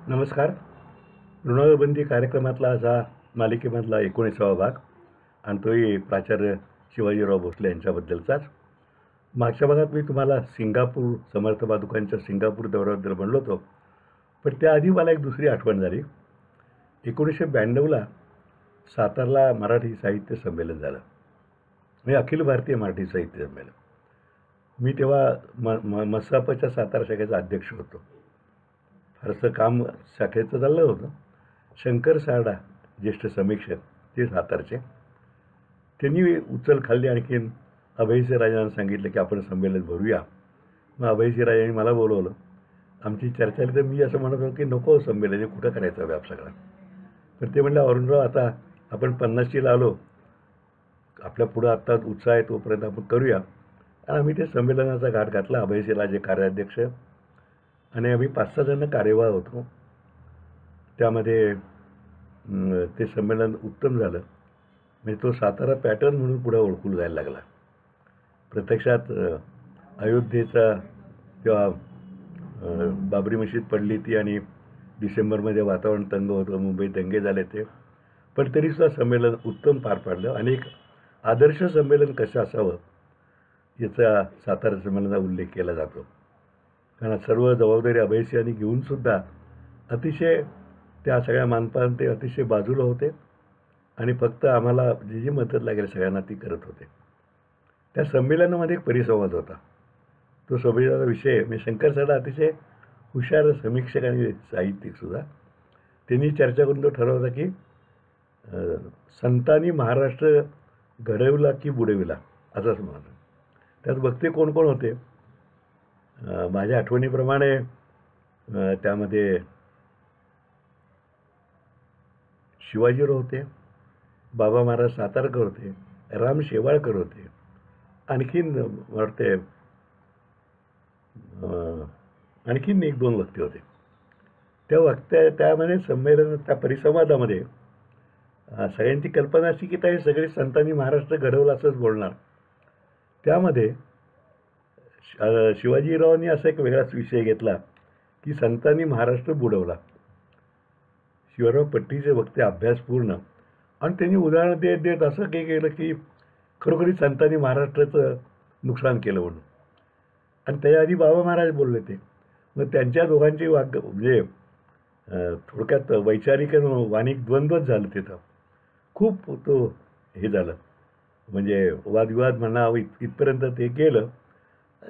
नमस्कार. ऋणबंदी कार्यक्रमातला हा मालिकेमधला 19वा भाग आणि तोही प्राचार्य शिवाजीराव भोसले यांच्याबद्दलचाच. मागच्या भागात मी तुम्हाला सिंगापूर समर्थ पादुकांच्या सिंगापूर दौऱ्याबद्दल म्हणलो होतो. पण त्याआधी मला एक दुसरी आठवण झाली. 1992ला सातारला मराठी साहित्य संमेलन झालं, म्हणजे अखिल भारतीय मराठी साहित्य संमेलन. मी तेव्हा मसापच्या सातारा शाखेचा अध्यक्ष होतो. फारसं काम शाखेचं चाललं होतं. शंकर सारडा ज्येष्ठ समीक्षक, ते सातारचे, त्यांनी उचल खाल्ली. आणखीन अभयसिंह राजांना सांगितलं की आपण संमेलन भरूया. मग अभयसिंह राजांनी मला बोलवलं. आमची चर्चा झाली तर मी असं म्हणत होतो की नको संमेलन, हे कुठं करायचं व्याप सगळा. तर ते म्हणलं, अरुणराव, आता आपण 50शीला आलो, आपल्या पुढं आत्ता उत्साह आहे, तोपर्यंत आपण करूया. आणि आम्ही ते संमेलनाचा घाट घातला. अभयसिंह राजे कार्याध्यक्ष आणि आम्ही 5-6 जण कार्यवाह होतो. त्यामध्ये ते संमेलन उत्तम झालं. म्हणजे तो सातारा पॅटर्न म्हणून पुढे ओळखून जायला लागला. प्रत्यक्षात अयोध्येचा तेव्हा बाबरी मशीद पडली ती, आणि डिसेंबरमध्ये वातावरण तंग होतं, मुंबईत दंगे झाले ते. पण तरीसुद्धा संमेलन उत्तम पार पाडलं. आणि एक आदर्श संमेलन कसं असावं याचा सातारा संमेलनाचा उल्लेख केला जातो. कारण सर्व जबाबदारी अभयसिंहांनी घेऊनसुद्धा अतिशय त्या सगळ्या मानपान ते अतिशय बाजूला होते आणि फक्त आम्हाला जी जी मदत लागेल सगळ्यांना ती करत होते. त्या संमेलनामध्ये एक परिसंवाद होता. तो संमेलनाचा विषय म्हणजे शंकर सारडा अतिशय हुशार समीक्षक आणि साहित्यिकसुद्धा. त्यांनी चर्चा करून तो ठरवला की संतांनी महाराष्ट्र घडविला की बुडविला, असंच म्हणत. त्यात वक्ते कोण कोण होते? माझ्या आठवणीप्रमाणे त्यामध्ये शिवाजीराव होते, बाबा महाराज सातारकर होते, राम शेवाळकर होते, आणखीन वाटते आणखीन 1-2 वक्ते होते. त्या त्यामध्ये संमेलन, त्या परिसंवादामध्ये सगळ्यांची कल्पना अशी की त्या सगळे संतांनी महाराष्ट्र घडवलं असंच बोलणार. त्यामध्ये शिवाजीरावांनी असा एक वेगळाच विषय घेतला की संतांनी महाराष्ट्र बुडवला. शिवाजीराव पट्टीचे वक्ते अभ्यासपूर्ण, आणि त्यांनी उदाहरण देत देत असं काही केलं की खरोखरीच संतांनी महाराष्ट्राचं नुकसान केलं म्हणून. आणि त्याच्या आधी बाबा महाराज बोलले ते. मग त्यांच्या दोघांची म्हणजे थोडक्यात वैचारिक वाणिक द्वंद्वच झालं तिथं. खूप तो हे झालं, म्हणजे वादविवाद म्हणावं इथपर्यंत ते गेलं.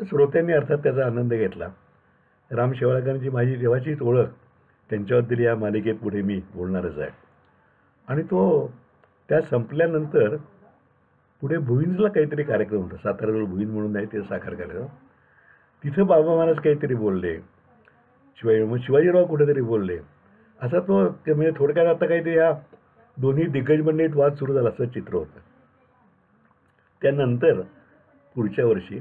श्रोत्यांनी अर्थात त्याचा आनंद घेतला. राम शेवाळकरांची माझी तेव्हाचीच ओळख, त्यांच्याबद्दल या मालिकेत पुढे मी बोलणारच आहे. आणि तो त्या संपल्यानंतर पुढे भुईंजला काहीतरी कार्यक्रम होता. साताऱ्याजवळ भुईंज म्हणून आहे, ते साखर कार्यक्रम. तिथं बाबा महाराज काहीतरी बोलले, शिवाजीराव कुठेतरी बोलले. असा तो म्हणजे थोडक्यात आता काहीतरी ह्या दोन्ही दिग्गज मंडळीत वाद सुरू झाला असं चित्र होतं. त्यानंतर पुढच्या वर्षी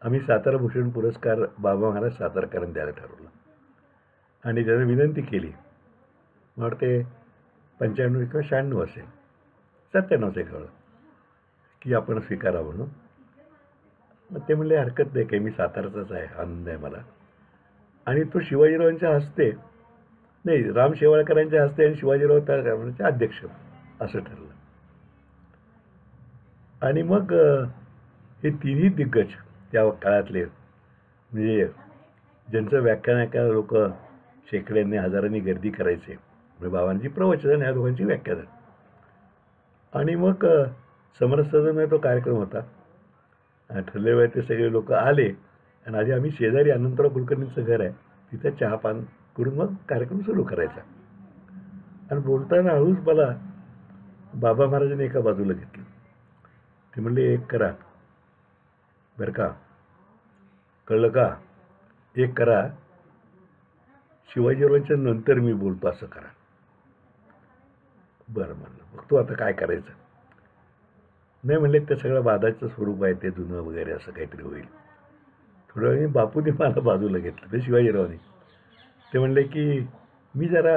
आम्ही सातारा भूषण पुरस्कार बाबा महाराज सातारकरांनी द्यायला ठरवलं. आणि त्याने विनंती केली. मला वाटते 95 किंवा 96 असेल, 97 कळलं की आपण स्वीकारा म्हणून. मग ते म्हणले हरकत नाही, काही मी साताराचाच आहे, आनंद आहे मला. आणि तो शिवाजीरावांच्या हस्ते, नाही, राम शेवाळकरांच्या हस्ते आणि शिवाजीराव त्या अध्यक्ष असं ठरलं. आणि मग हे तिन्ही दिग्गज त्या काळातले, म्हणजे ज्यांचं व्याख्यान ऐकायला लोक शेकड्यांनी हजारांनी गर्दी करायचे, म्हणजे बाबांची प्रवचन, ह्या दोघांची व्याख्यानं. आणि मग समरस सदनमध्ये तो कार्यक्रम होता. ठरले वेळ ते सगळे लोक आले. आणि आधी आम्ही शेजारी अनंतराव कुलकर्णींचं घर आहे, तिथं चहापान करून मग कार्यक्रम सुरू करायचा. आणि बोलताना हळूच मला बाबा महाराजांनी एका बाजूला घेतलं. ते म्हणले, एक करा बरं का, कळलं का, एक करा, शिवाजीरावांच्या नंतर मी बोलतो असं करा. बरं म्हणलं, मग तू आता काय करायचं? नाही म्हणले, ते सगळं वादाचं स्वरूप आहे, ते जुनं वगैरे असं काहीतरी होईल. थोड्या वेळाने बापूने मला बाजूला घेतलं, ते शिवाजीरावांनी. ते म्हणले की मी जरा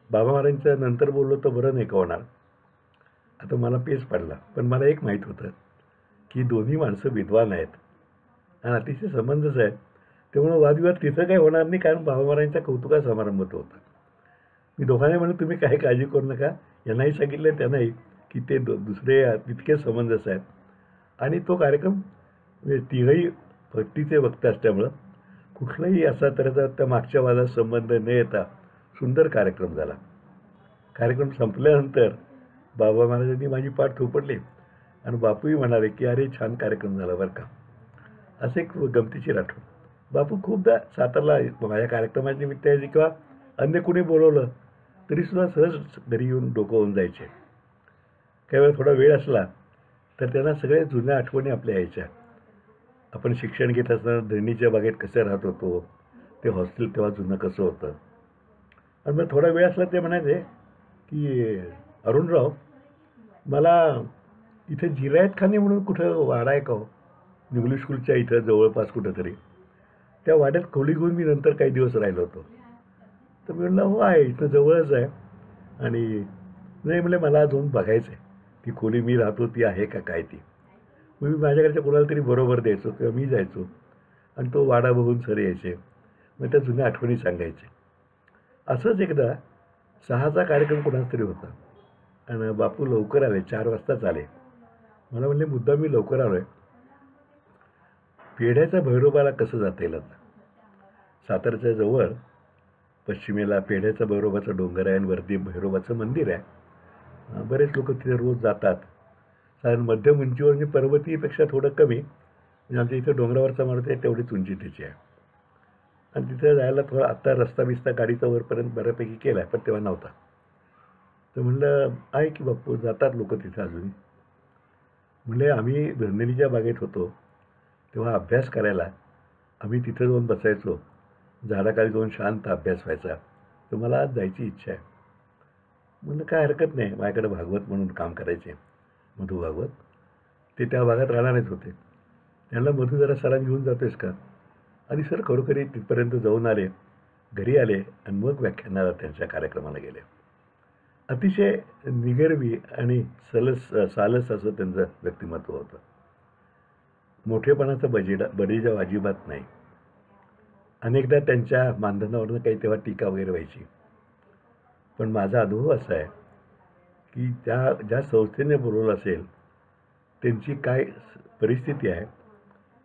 बाबा महाराजांच्या नंतर बोललो तर बरं नाही का होणार. आता मला पेच पडला. पण मला एक माहीत होतं की दोन्ही माणसं विद्वान आहेत आणि अतिशय संबंधच आहेत. त्यामुळे वादविवाद तिथं काही होणार नाही, कारण बाबा महाराजांचा कौतुका समारंभ तो होता. मी दोघांनाही म्हणून तुम्ही काही काळजी करू नका, यांनाही सांगितलं त्यांनाही की ते दुसरे तितके समंजस आहेत. आणि तो कार्यक्रम म्हणजे तिघही भक्तीचे वक्ते असल्यामुळं कुठलाही असा तऱ्हेचा त्या मागच्या वादात संबंध न येता सुंदर कार्यक्रम झाला. कार्यक्रम संपल्यानंतर बाबा महाराजांनी माझी पाठ थोपटली आणि बापूही म्हणाले की अरे छान कार्यक्रम झाला बरं का. असं एक गमतीशीर आठवण. बापू खूपदा सातारला माझ्या कार्यक्रमाच्या निमित्त यायचे किंवा अन्य कोणी बोलवलं तरीसुद्धा सहज घरी येऊन डोकं होऊन जायचे. काही वेळा थोडा वेळ असला तर त्यांना सगळ्या जुन्या आठवणी आपल्या यायच्या. आपण शिक्षण घेत असताना धरणीच्या बागेत कसं राहत होतो, ते हॉस्टेल तेव्हा जुनं कसं होतं. आणि मग थोडा वेळ असला ते म्हणायचे की अरुणराव, मला इथे जिरायतखाने म्हणून कुठं वाडा आहे का हो, निगलू स्कूलच्या इथं जवळपास कुठंतरी. त्या वाड्यात खोली घेऊन मी नंतर काही दिवस राहिलो होतो. तर मी म्हणलं हो आहे, इथं जवळच आहे. आणि नाही म्हणले मला जाऊन बघायचं आहे ती खोली मी राहतो ती आहे का काय ती. मग मी माझ्याकडच्या कोणाला तरी बरोबर द्यायचो किंवा मी जायचो आणि तो वाडा बघून सर यायचे. मग त्या जुन्या आठवणी सांगायचे. असंच एकदा 6चा कार्यक्रम कोणाचा तरी होता आणि बापू लवकर आले, 4 वाजताच आले. मला म्हणले मुद्दा मी लवकर आलो आहे, पेढ्याच्या भैरोबाला कसं जाता येईल आता. सातारच्या जवळ पश्चिमेला पेढ्याचा भैरोबाचा डोंगर आहे आणि वरती भैरोबाचं मंदिर आहे. बरेच लोक तिथे रोज जातात. साधारण मध्यम उंचीवर म्हणजे पर्वतीपेक्षा थोडं कमी, म्हणजे आमच्या इथं डोंगरावरचा मारुती आहे तेवढीच उंची त्याची आहे. आणि तिथे जायला थोडा आत्ता रस्ता बिस्ता गाडीचा वरपर्यंत बऱ्यापैकी केला आहे, पण तेव्हा नव्हता. तर म्हणलं आहे की बाप्पू जातात लोक तिथं अजूनही. म्हणले आम्ही धरणीच्या बागेत होतो तेव्हा अभ्यास करायला आम्ही तिथं जाऊन बसायचो, झाडाखाली जाऊन शांत अभ्यास व्हायचा. तर मला आज जायची इच्छा आहे. म्हणलं काय हरकत नाही, माझ्याकडे भागवत म्हणून काम करायचे मधू भागवत, ते त्या भागात राहणारेच होते. त्यांना मधू जरा सरांनी घेऊन जातोयस का. आणि सर खरोखरी तिथपर्यंत जाऊन आले, घरी आले आणि मग व्याख्यानाला त्यांच्या कार्यक्रमाला गेले. अतिशय निगर्वी आणि सालस असं त्यांचं व्यक्तिमत्व होतं. मोठेपणाचा बडीजाव अजिबात नाही. अनेकदा त्यांच्या मानधनावरनं काही तेव्हा टीका वगैरे व्हायची. पण माझा अनुभव असा आहे की ज्या संस्थेने बोलवलं असेल त्यांची काय परिस्थिती आहे,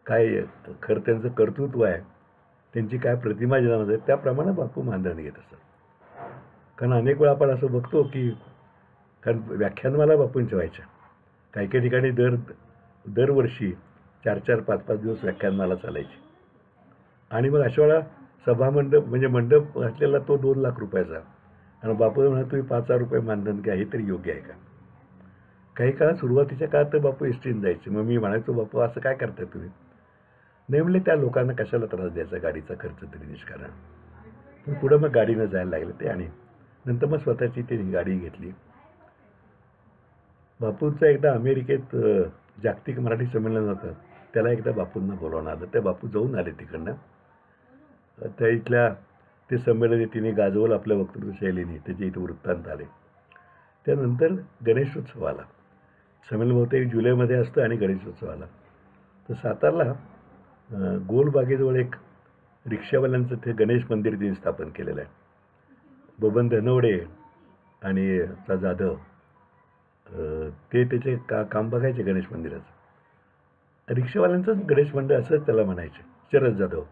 काय खरं त्यांचं कर्तृत्व आहे, त्यांची काय प्रतिमा जनामध्ये आहे, त्याप्रमाणे बापू मानधन घेत असतात. कारण अनेक वेळा आपण असं बघतो की कारण व्याख्यानमाला बापूंच्या व्हायच्या. काही काही ठिकाणी दरवर्षी 4-4, 5-5 दिवस व्याख्यानमाला चालायची. आणि मग अशा वेळा सभामंडप म्हणजे मंडप घातलेला तो 2 लाख रुपयाचा आणि बापू म्हणा तुम्ही 5,000 रुपये मानधन घ्या, हे तरी योग्य आहे का. काही काळात सुरुवातीच्या काळात तर बापू एसटीने जायचे. मग मी म्हणायचो बापू असं काय करताय तुम्ही. नाही म्हणले त्या लोकांना कशाला त्रास द्यायचा, गाडीचा खर्च तरी निष्कारण. पण पुढं मग गाडीनं जायला लागले ते आणि नंतर मग स्वतःची ते गाडी घेतली. बापूंचं एकदा अमेरिकेत जागतिक मराठी संमेलन होतं, त्याला एकदा बापूंना बोलावणं आलं. त्या बापू जाऊन आले तिकडनं. त्या इथल्या ते संमेलन तिने गाजवलं आपल्या वक्तृत्व शैलीने, त्याचे इथं वृत्तांत आले. त्यानंतर गणेशोत्सव आला. संमेलन बहुतेक जुलैमध्ये असतं आणि गणेशोत्सव आला. तर सातारला गोलबागेजवळ एक रिक्षावाल्यांचं ते गणेश मंदिर त्यांनी स्थापन केलेलं आहे. बबन धनवडे आणि जाधव ते त्याचे काम बघायचे गणेश मंदिराचं. रिक्षावाल्यांचंच गणेश मंदिर असंच त्याला म्हणायचे, शरद जाधव.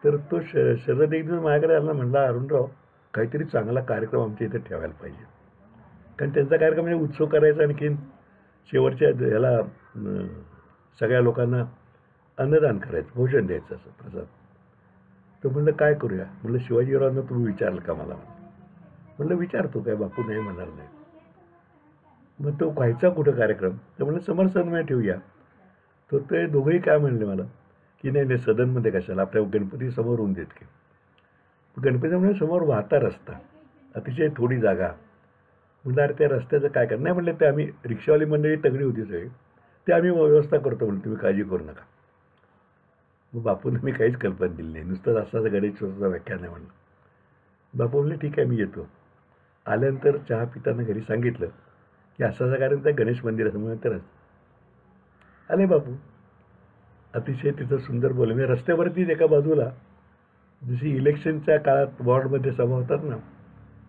तर तो शरद एक दिवस माझ्याकडे आला, म्हणला अरुणराव काहीतरी चांगला कार्यक्रम आमच्या इथे ठेवायला पाहिजे. कारण त्यांचा कार्यक्रम म्हणजे उत्सव करायचा, आणखीन शेवटच्या ह्याला सगळ्या लोकांना अन्नदान करायचं, भोजन द्यायचं असं प्रसाद. तर म्हणलं काय करूया. म्हणलं शिवाजीरावांना तुम्ही विचारलं का मला. म्हणलं विचारतो, काय बापू नाही म्हणणार नाही. मग तो व्हायचा कुठं कार्यक्रम. तर म्हणलं समर सदनमध्ये ठेवूया. तर ते दोघंही काय म्हणले मला की नाही सदनमध्ये कशाला, आपल्या गणपती समोर होऊन देत की. गणपतीमध्ये समोर वाहता रस्ता, अतिशय थोडी जागा. म्हणलं अरे त्या रस्त्याचं काय करणार. नाही म्हणलं ते आम्ही रिक्षावाली मंडळी तगडी होती सगळी, ते आम्ही व्यवस्था करतो म्हणलं, तुम्ही काळजी करू नका. मग बापूंना मी काहीच कल्पना दिली नाही, नुसतं असाच गणेशोत्सवाचं व्याख्यान आहे म्हणलं. बापू म्हणले ठीक आहे मी येतो. आल्यानंतर चहा पिताना घरी सांगितलं की असाच कारण त्या गणेश मंदिरासमोर तरच आले बापू. अतिशय तिथं सुंदर बोलले. म्हणजे रस्त्यावरतीच एका बाजूला जशी इलेक्शनच्या काळात वॉर्डमध्ये सभा होतात ना,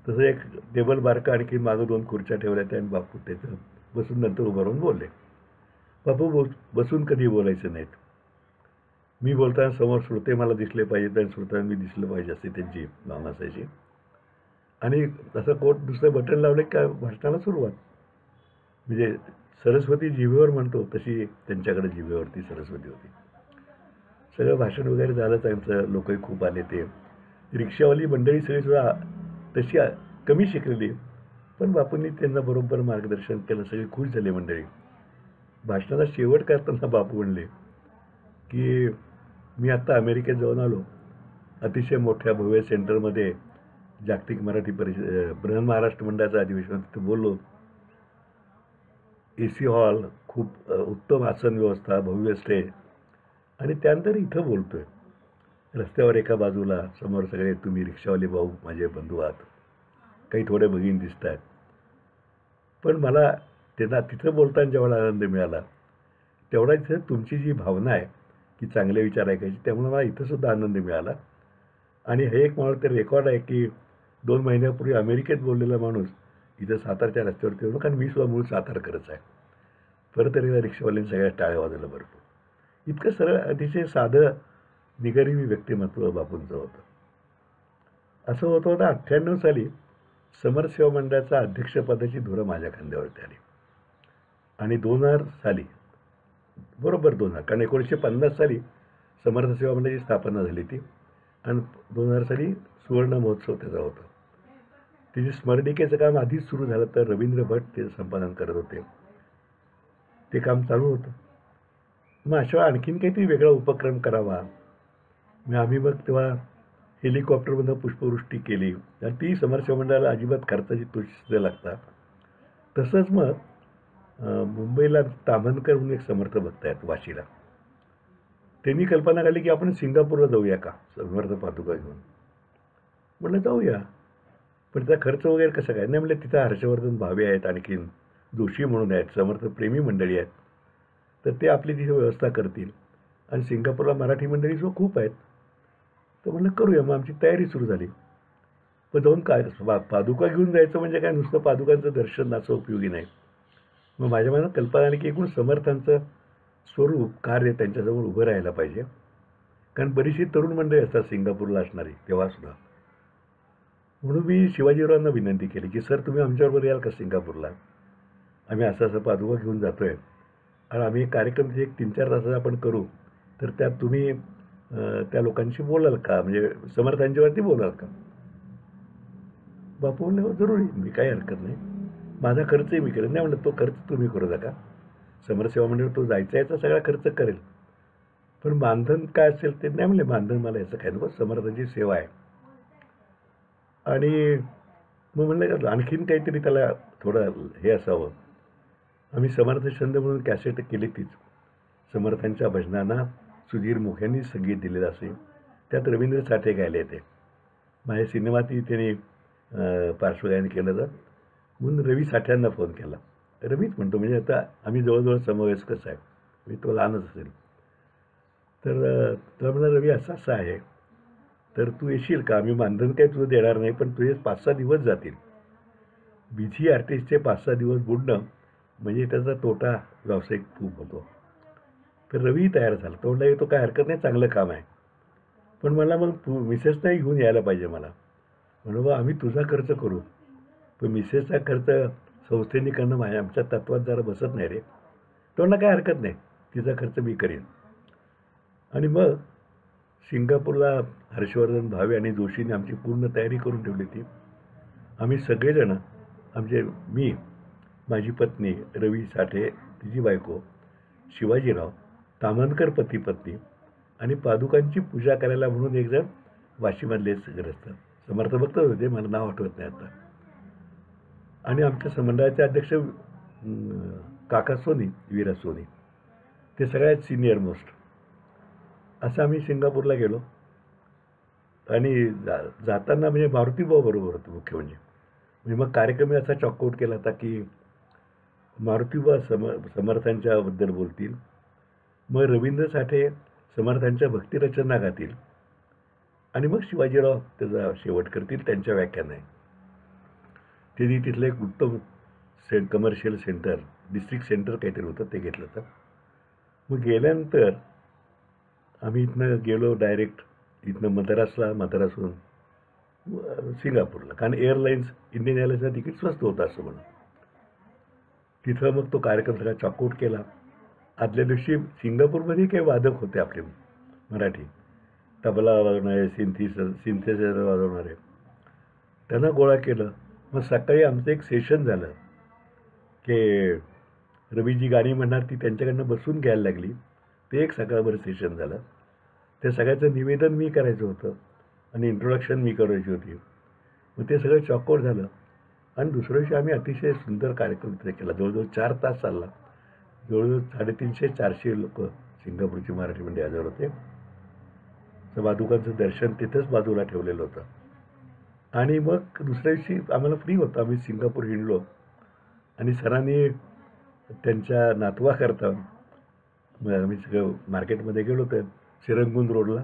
तसं एक टेबल बारका आणखी मागं 2 खुर्च्या ठेवल्या त्या आणि बापू त्याचं बसून नंतर उभं राहून बोलले. बापू बसून कधी बोलायचं नाहीत. मी बोलताना समोर श्रोते मला दिसले पाहिजेत आणि श्रोत्यांना मी दिसलं पाहिजे अशी त्यांची भावना असायची. आणि असं कोट दुसरं बटन लावले का भाषणाला सुरुवात. म्हणजे सरस्वती जिभेवर म्हणतो तशी त्यांच्याकडे जिभेवरती सरस्वती होती. सगळं भाषण वगैरे झालं त्यांचं. लोकही खूप आले. ते रिक्षावाली मंडळी सगळीसुद्धा तशी कमी शिकलेली, पण बापूंनी त्यांना बरोबर मार्गदर्शन केलं. सगळी खुश झाली मंडळी. भाषणाचा शेवट करताना बापू म्हणले की मी आत्ता अमेरिकेत जाऊन आलो. अतिशय मोठ्या भव्य सेंटरमध्ये जागतिक मराठी परिषद बृहन महाराष्ट्र मंडळाचं अधिवेशन तिथं बोललो. AC हॉल, खूप उत्तम आसन व्यवस्था, भव्य स्टेज, आणि त्यानंतर इथं बोलतोय. रस्त्यावर एका बाजूला समोर सगळे तुम्ही रिक्षावाले भाऊ माझे बंधू आहात, काही थोडे भगिनी दिसत आहेत. पण मला त्यांना तिथं बोलताना जेवढा आनंद मिळाला तेवढा इथं तुमची जी भावना आहे की चांगले विचार ऐकायची, त्यामुळे मला इथंसुद्धा आनंद मिळाला. आणि हे एक मला ते रेकॉर्ड आहे की 2 महिन्यापूर्वी अमेरिकेत बोललेला माणूस इथं सातारच्या रस्त्यावरती येऊन, कारण मी सुद्धा मूळ सातारकरच आहे. परत एकदा रिक्षावाल्यांनी सगळ्या टाळ्या वाजवल्या भरपूर. इतकं सरळ अतिशय साधं निगरिबी व्यक्तिमत्व बापूंचं होतं. असं होतं होतं 98 साली समर सेवा मंडळाच्या अध्यक्षपदाची धुरं माझ्या खांद्यावरती आली. आणि 2000 साली, बरोबर 2000, कारण 1950 साली समर्थ सेवा मंडळाची स्थापना झाली ती, आणि 2000 साली सुवर्ण महोत्सव त्याचा होता. तिचे स्मरणिकेचं काम आधीच सुरू झालं, तर रवींद्र भट ते संपादन करत होते. ते काम चालू होतं. मग अशा आणखीन काहीतरी वेगळा उपक्रम करावा. मग आम्ही तेव्हा हेलिकॉप्टरमधून पुष्पवृष्टी केली, आणि ती समरसेवा मंडळाला अजिबात खर्चाची तुझे लागतात. तसंच मग मुंबईला ताम्हनकर म्हणून एक समर्थ भक्त आहेत वाशीला. त्यांनी कल्पना काढली की आपण सिंगापूरला जाऊया का समर्थ पादुका घेऊन. म्हटलं जाऊया, पण त्याचा खर्च वगैरे कसं काय. नाही म्हटलं तिथं हर्षवर्धन भावे आहेत, आणखीन जोशी म्हणून आहेत, समर्थ प्रेमी मंडळी आहेत, तर ते आपली तिथे व्यवस्था करतील. आणि सिंगापूरला मराठी मंडळीसुद्धा खूप आहेत. तर म्हटलं करूया. मग आमची तयारी सुरू झाली. पण जाऊन काय पादुका घेऊन जायचं म्हणजे काय, नुसतं पादुकांचं दर्शन असं उपयोगी नाही. मग माझ्या मनात कल्पना आली की एकूण समर्थांचं स्वरूप, कार्य त्यांच्याजवळ उभं राहायला पाहिजे. कारण बरीचशी तरुण मंडळी असतात सिंगापूरला असणारी तेव्हासुद्धा. म्हणून मी शिवाजीरावांना विनंती केली की सर तुम्ही आमच्याबरोबर याल का सिंगापूरला. आम्ही असं पादुका घेऊन जातो आहे, आणि आम्ही एक कार्यक्रम एक 3-4 तासाचा आपण करू, तर त्यात तुम्ही त्या लोकांशी बोलाल का, म्हणजे समर्थांच्यावरती बोलाल का. बापू म्हणले हो जरूर, मी काही हरकत नाही, माझा खर्चही मी करेन. नाही म्हणलं तो खर्च तुम्ही करू नका, समरसेवा मंडळ तो जायचा याचा सगळा खर्च करेल, पण मानधन काय असेल ते. नाही म्हणले मानधन मला याचं काय नको, समर्थांची सेवा आहे. आणि मग म्हणलं आणखीन काहीतरी त्याला थोडं हे असावं. आम्ही समर्थ छंद म्हणून कॅसेट केली तीच. समर्थांच्या भजनांना सुधीर मुख्यांनी संगीत दिलेलं असे. त्यात रवींद्र साठे गायले येते. माझ्या सिनेमातही त्यांनी पार्श्वगायन केलं तर. म्हणून रवी साठ्यांना फोन केला. रवीच म्हणतो, म्हणजे आता आम्ही जवळजवळ समवयस्कच आहे, मी तो लहानच असेल. तर त्याला म्हणलं रवी असं असं आहे, तर तू येशील का. आम्ही मानधन काही तुझं देणार नाही, पण तुझे 5-6 दिवस जातील. बिझी आर्टिस्टचे 5-6 दिवस बुडणं म्हणजे त्याचा तोटा व्यावसायिक खूप होतो. तर रवी तयार झाला. तो म्हणला येतो, काय हरकत नाही, चांगलं काम आहे, पण मला मग तू मिसेसनाही घेऊन यायला पाहिजे मला. म्हणून आम्ही तुझा खर्च करू, पण मिसेसचा खर्च संस्थेने करणं आमच्या तत्वात जरा बसत नाही रे. तो म्हणला काय हरकत नाही, तिचा खर्च मी करेन. आणि मग सिंगापूरला हर्षवर्धन भावे आणि जोशीने आमची पूर्ण तयारी करून ठेवली होती. आम्ही सगळेजण, मी, माझी पत्नी रवी साठे, तिची बायको शिवाजीराव, ताम्हनकर पती पत्नी, आणि पादुकांची पूजा करायला म्हणून एक जण वाशीमधलेच ग्रस्त समर्थ भक्त होते, मला नाव आठवत नाही आता. आणि आमच्या मंडळाचे अध्यक्ष काका सोनी, वीरा सोनी, ते सगळ्यात सिनियर मोस्ट. असं आम्ही सिंगापूरला गेलो. आणि जाताना म्हणजे मारुतीभाऊ बरोबर होतं मुख्य म्हणजे मग कार्यक्रम असा चॉकआउट केला होता की मारुतीबा समर्थांच्याबद्दल बोलतील, मग रवींद्र साठे समर्थांच्या भक्तिरचना गातील आणि मग शिवाजीराव त्याचा शेवट करतील त्यांच्या व्याख्याने. त्यांनी तिथलं एक उत्तम कमर्शियल सेंटर, डिस्ट्रिक्ट सेंटर काहीतरी होतं, ते घेतलं होतं. मग गेल्यानंतर आम्ही इथनं गेलो डायरेक्ट इथनं मद्रासहून सिंगापूरला, कारण एअरलाईन्स इंडियन एअरलाईन्सचं तिकीट स्वस्त होतं असं म्हणून. तिथं मग तो कार्यक्रम सगळा चॉकआउट केला. आदल्या दिवशी सिंगापूरमध्ये काही वादक होते आपले मराठी, तबला वाजवणारे, सिंथेसायझर वाजवणारे, त्यांना गोळा केलं. मग सकाळी आमचं एक सेशन झालं की रवीजी गाणी म्हणणार, ती त्यांच्याकडनं बसून घ्यायला लागली. ते एक सकाळभर सेशन झालं. त्या सगळ्याचं निवेदन मी करायचं होतं आणि इंट्रोडक्शन मी करायची होती. मग ते सगळं चॉकआउट झालं आणि दुसऱ्या दिवशी आम्ही अतिशय सुंदर कार्यक्रम तिथे केला. जवळजवळ 4 तास चालला. जवळजवळ 350-400 लोक सिंगापूरची मराठी मंडळी हजर होते. तर पादुकांचं दर्शन तिथंच बाजूला ठेवलेलं होतं. आणि मग दुसऱ्या दिवशी आम्हाला फ्री होतं. आम्ही सिंगापूर हिंडलो आणि सरांनी त्यांच्या नातवाकरता आम्ही सगळं मार्केटमध्ये गेलो तर शिरंगुंद रोडला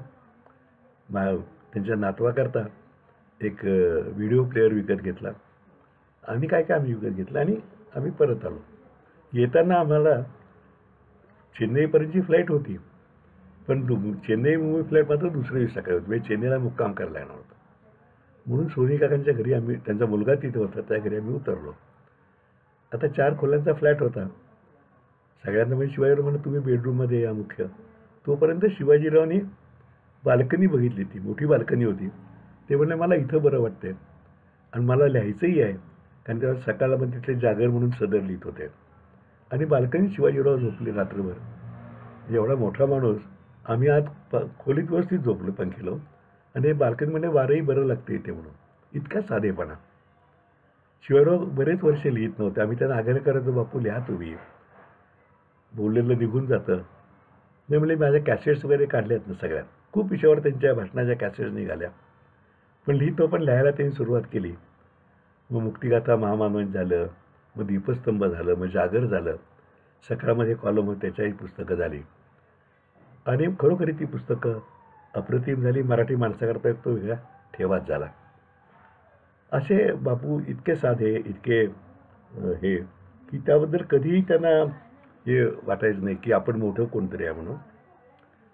त्यांच्या नातवाकरता एक व्हिडिओ प्लेअर विकत घेतला. आम्ही काय आम्ही विकत घेतलं आणि आम्ही परत आलो. येताना आम्हाला चेन्नईपर्यंतची फ्लाईट होती, पण चेन्नई मुंबई फ्लाईट मात्र दुसऱ्या दिवशी सकाळी होती. म्हणजे चेन्नईला मुक्काम करायला येणार होतं. म्हणून सोनी काकांच्या घरी आम्ही, त्यांचा मुलगा तिथे होता, त्या घरी आम्ही उतरलो. आता 4 खोल्यांचा फ्लॅट होता. सगळ्यांना म्हणजे शिवाजीराव म्हणून तुम्ही बेडरूममध्ये या मुख्य. तोपर्यंत शिवाजीरावनी बाल्कनी बघितली, ती मोठी बाल्कनी होती. ते म्हणले मला इथं बरं वाटतंय आणि मला लिहायचंही आहे, कारण तेव्हा सकाळला पण तिथले जागर म्हणून सदर लिहित होते. आणि बाल्कनी शिवाजीराव झोपले रात्रभर. एवढा मोठा माणूस, आम्ही आत खोलीत व्यवस्थित झोपलो पंखे लावून. आणि बाल्कनीमध्ये वारंही बरं लागतं इथे म्हणून. इतका साधेपणा. शिवाजीराव बरेच वर्ष लिहित नव्हते. आम्ही त्यांना आग्रह करायचो, बापू लिहा तुम्ही, बोललेलं निघून जातं. नाही म्हणजे माझ्या कॅसेट्स वगैरे काढल्यात ना सगळ्या, खूप विषयावर त्यांच्या भाषणाच्या कॅसेट्स निघाल्या. पण लिहायला त्यांनी सुरुवात केली. मग मुक्तिगाथा महामानवन झालं, मग दीपस्तंभ झालं, मग जागर झालं, सकाळमध्ये कॉलम होते त्याच्याही पुस्तकं झाली. आणि खरोखरी ती पुस्तकं अप्रतिम झाली. मराठी माणसाकरता एक तो वेगळा ठेवाच झाला. असे बापू इतके साधे, इतके हे की त्याबद्दल कधीही त्यांना हे वाटायचं नाही की आपण मोठं कोणतरी आहे म्हणून.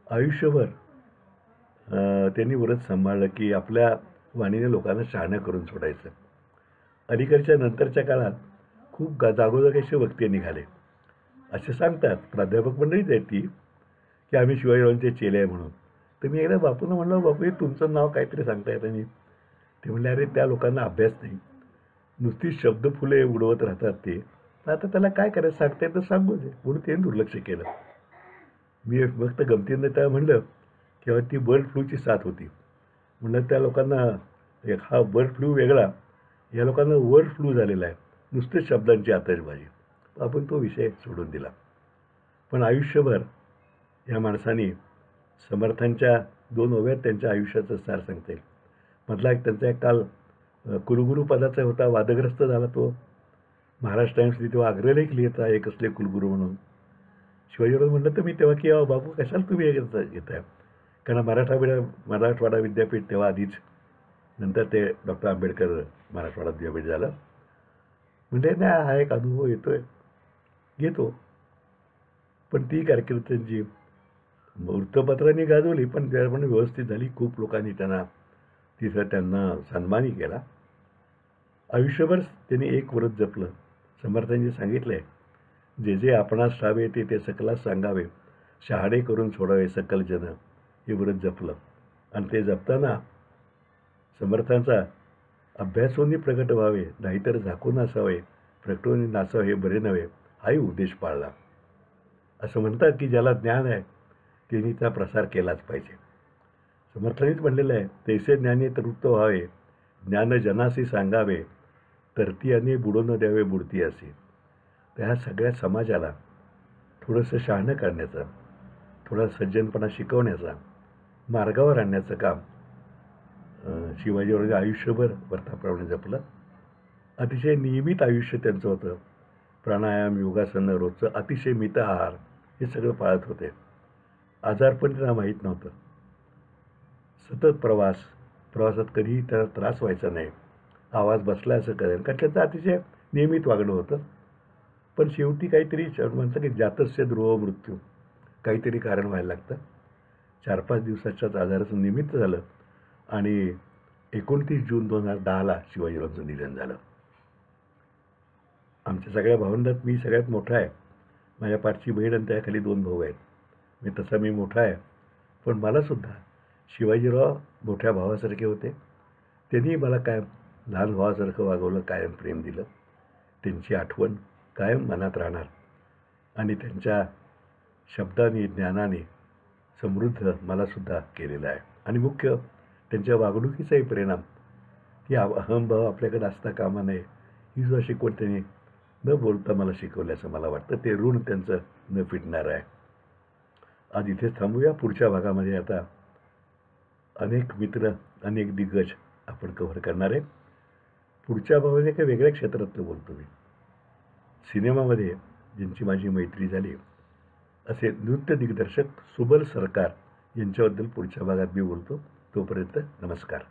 आयुष्यभर त्यांनी व्रत सांभाळलं की आपल्या वाणीने लोकांना शहाणं करून सोडायचं. अलीकडच्या नंतरच्या काळात खूप जागोजागी असे वक्ते निघाले. असे सांगतात, प्राध्यापक मंडळीच आहेत ती, की आम्ही शिवाजीरावांचे चेले आहे म्हणून. तर मी एकदा बापूंना म्हणलं, बापू हे तुमचं नाव काहीतरी सांगता येतं नाही. ते म्हणले, अरे त्या लोकांना अभ्यास नाही, नुसती शब्द फुले उडवत राहतात ते. आता त्याला काय करायचं, सांगता येतं सांगू दे, म्हणून त्यांनी दुर्लक्ष केलं. मी फक्त गमतीनं त्या म्हणलं किंवा ती बर्ड फ्लूची साथ होती. म्हणलं त्या लोकांना हा बर्ड फ्लू वेगळा, या लोकांना वर्ड फ्लू झालेला आहे, नुसते शब्दांची आतषबाजी. आपण तो विषय सोडून दिला. पण आयुष्यभर या माणसाने समर्थांच्या 2 ओव्यात त्यांच्या आयुष्याचं सार सांगता येईल. मधला एक त्यांचा एक काल कुलगुरू पदाचा होता, वादग्रस्त झाला तो. महाराष्ट्र टाइम्सने तेव्हा अग्रलेख लिहित आहे कसले कुलगुरू म्हणून. शिवाजीराव म्हणलं तर मी तेव्हा की बाबू कशाला तुम्ही हे घेताय, कारण मराठवाडा विद्यापीठ तेव्हा आधीच, नंतर ते डॉक्टर आंबेडकर मराठवाडा विद्यापीठ झालं. म्हणजे नाही, हा एक अनुभव येतोय, घेतो. पण ती कारकीर्द वृत्तपत्रांनी गाजवली, पण त्याप्रमाणे व्यवस्थित झाली. खूप लोकांनी त्यांना सन्मानही केला. आयुष्यभर त्यांनी एक व्रत जपलं. समर्थांनी सांगितलं आहे, जे जे आपणास ठावे ते ते सकलास सांगावे, शहाणे करून सोडावे सकल जन, हे व्रत जपलं. आणि ते जपताना समर्थांचा अभ्यासोनी प्रगट व्हावे, नाहीतर झाकून असावे, प्रगटोनी नासावे हे बरे नव्हे, हाही उद्देश पाळला. असं म्हणतात की ज्याला ज्ञान आहे त्यांनी त्याचा प्रसार केलाच पाहिजे. समर्थांनीच म्हणलेलं आहे, तैसे ज्ञानी तृप्त व्हावे, ज्ञान जनासी सांगावे, तरती आणि बुडो न द्यावे बुडती असे. तर ह्या सगळ्या समाजाला थोडंसं शहाणं करण्याचं, थोडा सज्जनपणा शिकवण्याचा, मार्गावर आणण्याचं काम शिवाजीरावांनी आयुष्यभर व्रताप्रमाणे जपलं. अतिशय नियमित आयुष्य त्यांचं होतं. प्राणायाम, योगासनं, रोजचं अतिशय मित आहार हे सगळं पाळत होते. आजारपण त्यांना माहीत नव्हतं. सतत प्रवासात कधीही त्याला त्रास व्हायचा नाही. आवाज बसला असं कळेल, कारण त्यांचं अतिशय नियमित वागणं होतं. पण शेवटी काहीतरी म्हणतं की जातस्य ध्रुव मृत्यू, काहीतरी कारण व्हायला लागतं. 4-5 दिवसाच्याच आजाराचं निमित्त झालं आणि 29 जून 2010ला शिवाजीरावांचं निधन झालं. आमच्या सगळ्या भावंडात मी सगळ्यात मोठा आहे. माझ्या पाठची बहीण आणि त्याखाली 2 भाऊ आहेत. तसा मी मोठा आहे. पण मलासुद्धा शिवाजीराव मोठ्या भावासारखे होते. त्यांनी मला कायम लहान भावासारखं वागवलं, कायम प्रेम दिलं. त्यांची आठवण कायम मनात राहणार आणि त्यांच्या शब्दाने, ज्ञानाने समृद्ध मलासुद्धा केलेला आहे. आणि मुख्य त्यांच्या वागणुकीचाही परिणाम, की अहंभाव आपल्याकडे असता कामा नये, ही सुद्धा शिकवण त्यांनी न बोलता मला शिकवल्याचं मला वाटतं. ते ऋण त्यांचं न फिटणार आहे. आज इथेच थांबूया. पुढच्या भागामध्ये आता अनेक मित्र, अनेक दिग्गज आपण कव्हर करणार आहे. पुढच्या भागामध्ये एका वेगळ्या क्षेत्रातलं बोलतो मी. सिनेमामध्ये ज्यांची माझी मैत्री झाली असे नृत्य दिग्दर्शक सुबल सरकार यांच्याबद्दल पुढच्या भागात मी बोलतो. तोपर्यंत नमस्कार.